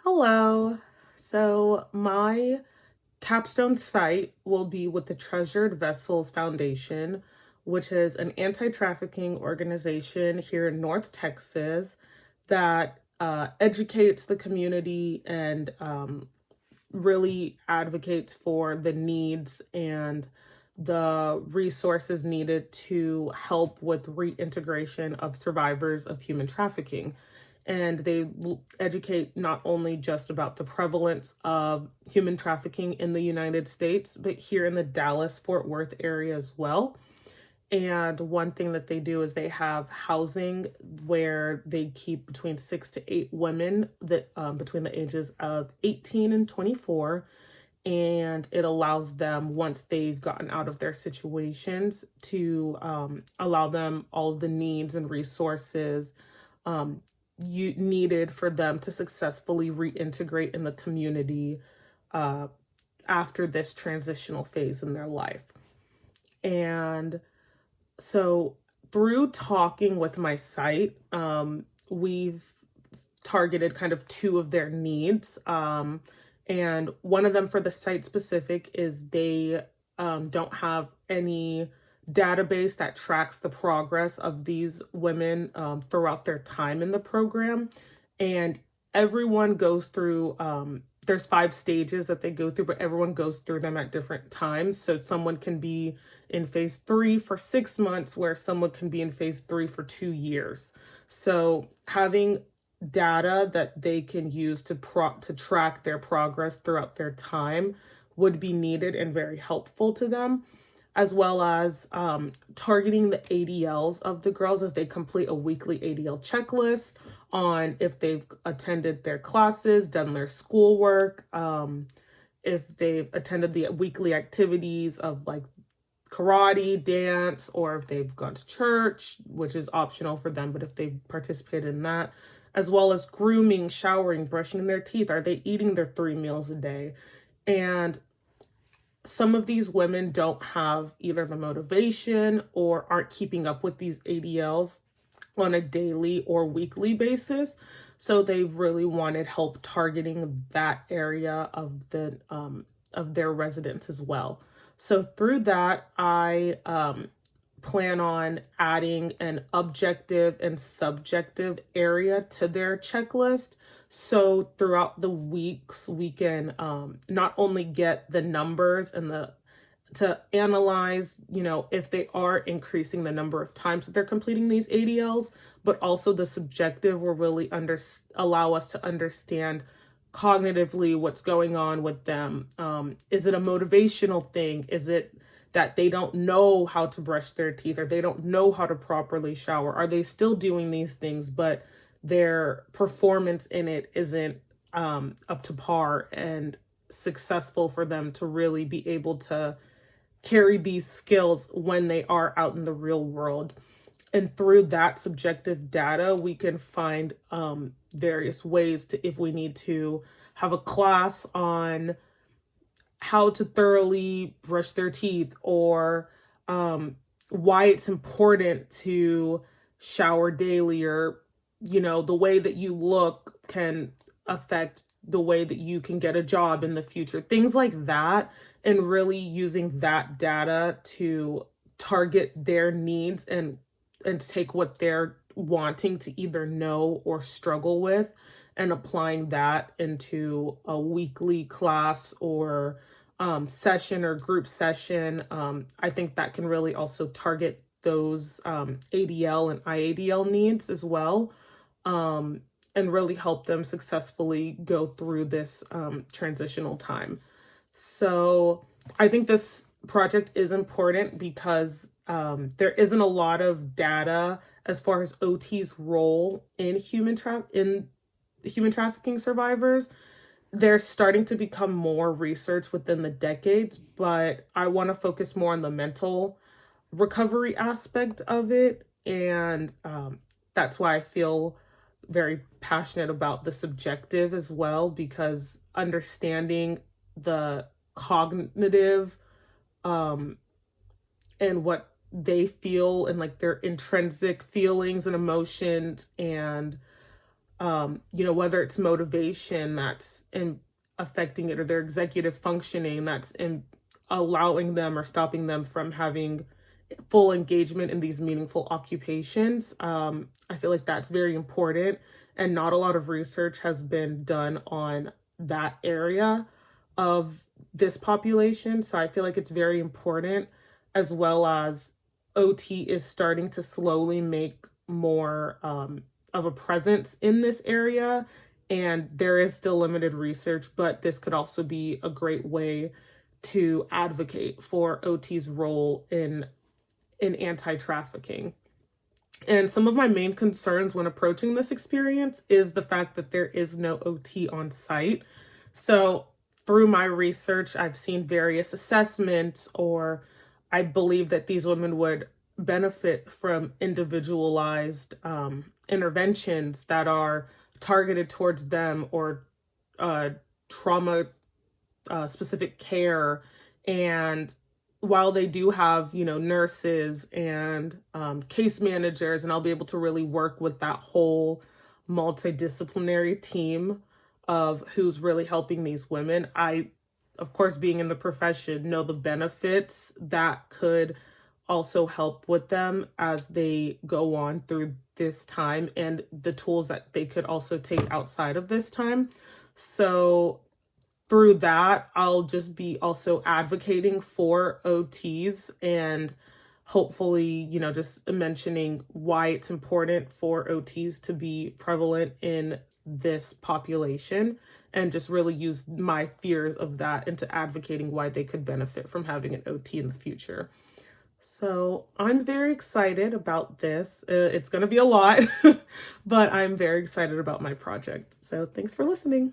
Hello. So my capstone site will be with the Treasured Vessels Foundation, which is an anti-trafficking organization here in North Texas that educates the community and really advocates for the needs and the resources needed to help with reintegration of survivors of human trafficking. And they educate not only just about the prevalence of human trafficking in the United States, but here in the Dallas Fort Worth area as well. And one thing that they do is they have housing where they keep between 6 to 8 women that between the ages of 18 and 24. And it allows them, once they've gotten out of their situations, to allow them all of the needs and resources um, needed for them to successfully reintegrate in the community uh, after this transitional phase in their life. And so through talking with my site, we've targeted kind of two of their needs. And one of them for the site specific is they don't have any database that tracks the progress of these women throughout their time in the program. And everyone goes through, there's 5 stages that they go through, but everyone goes through them at different times. So someone can be in phase 3 for 6 months, where someone can be in phase 3 for 2 years. So having data that they can use to track their progress throughout their time would be needed and very helpful to them, as well as targeting the ADLs of the girls as they complete a weekly ADL checklist on if they've attended their classes, done their schoolwork, if they've attended the weekly activities of like karate, dance, or if they've gone to church, which is optional for them, but if they've participated in that, as well as grooming, showering, brushing their teeth. Are they eating their 3 meals a day? And some of these women don't have either the motivation or aren't keeping up with these ADLs on a daily or weekly basis. So they really wanted help targeting that area of their residents as well. So through that, I plan on adding an objective and subjective area to their checklist. So throughout the weeks, we can not only get the numbers and to analyze, if they are increasing the number of times that they're completing these ADLs, but also the subjective will really allow us to understand cognitively what's going on with them. Is it a motivational thing? Is it that they don't know how to brush their teeth or they don't know how to properly shower? Are they still doing these things, but their performance in it isn't up to par and successful for them to really be able to carry these skills when they are out in the real world? And through that subjective data, we can find various ways to, if we need to have a class on how to thoroughly brush their teeth, or why it's important to shower daily, or the way that you look can affect the way that you can get a job in the future, things like that. And really using that data to target their needs and take what they're wanting to either know or struggle with, and applying that into a weekly class or session or group session. I think that can really also target those ADL and IADL needs as well, and really help them successfully go through this transitional time. So I think this project is important because there isn't a lot of data as far as OT's role in human trafficking survivors. There's starting to become more research within the decades, but I want to focus more on the mental recovery aspect of it. And that's why I feel very passionate about the subjective as well, because understanding the cognitive and what they feel and like their intrinsic feelings and emotions and whether it's motivation that's in affecting it or their executive functioning that's in allowing them or stopping them from having full engagement in these meaningful occupations. I feel like that's very important, and not a lot of research has been done on that area of this population. So I feel like it's very important, as well as OT is starting to slowly make more of a presence in this area. And there is still limited research, but this could also be a great way to advocate for OT's role in anti-trafficking. And some of my main concerns when approaching this experience is the fact that there is no OT on site. So through my research, I've seen various assessments, or I believe that these women would benefit from individualized interventions that are targeted towards them, or trauma specific care. And while they do have, nurses and case managers, and I'll be able to really work with that whole multidisciplinary team of who's really helping these women, I, of course, being in the profession, know the benefits that could also help with them as they go on through this time, and the tools that they could also take outside of this time. So through that, I'll just be also advocating for OTs, and hopefully, just mentioning why it's important for OTs to be prevalent in this population, and just really use my fears of that into advocating why they could benefit from having an OT in the future. So I'm very excited about this. It's going to be a lot, but I'm very excited about my project. So thanks for listening.